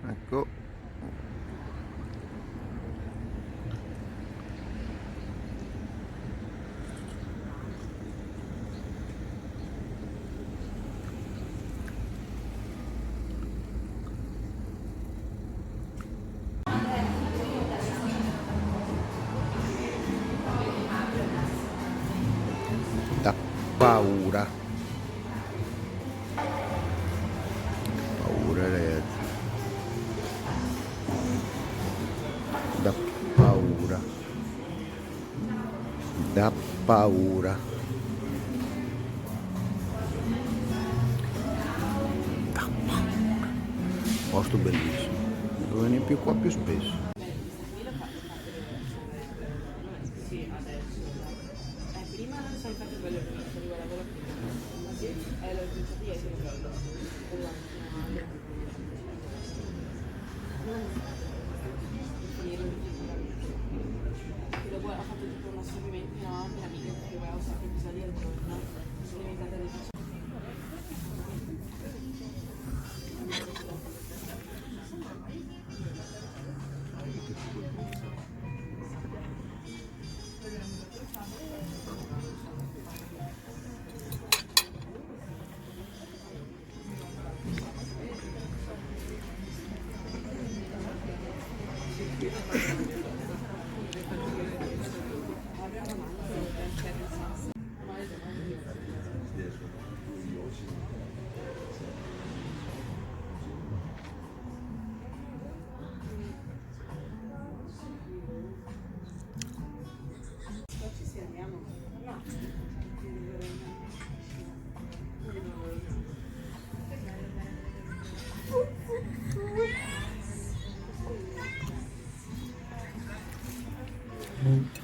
Ecco. Da paura. Paura, ragazzi. Da paura. Da paura. Da paura. Posto bellissimo. Devo venire più qua più spesso. Prima non so infatti quello che mi arriva la gola prima. Sì, è la iniziativa che dopo ha fatto tipo un assorbimento no, per amiche perché aveva un sacco di episodi al giorno. Sono diventata di ci siamo. No.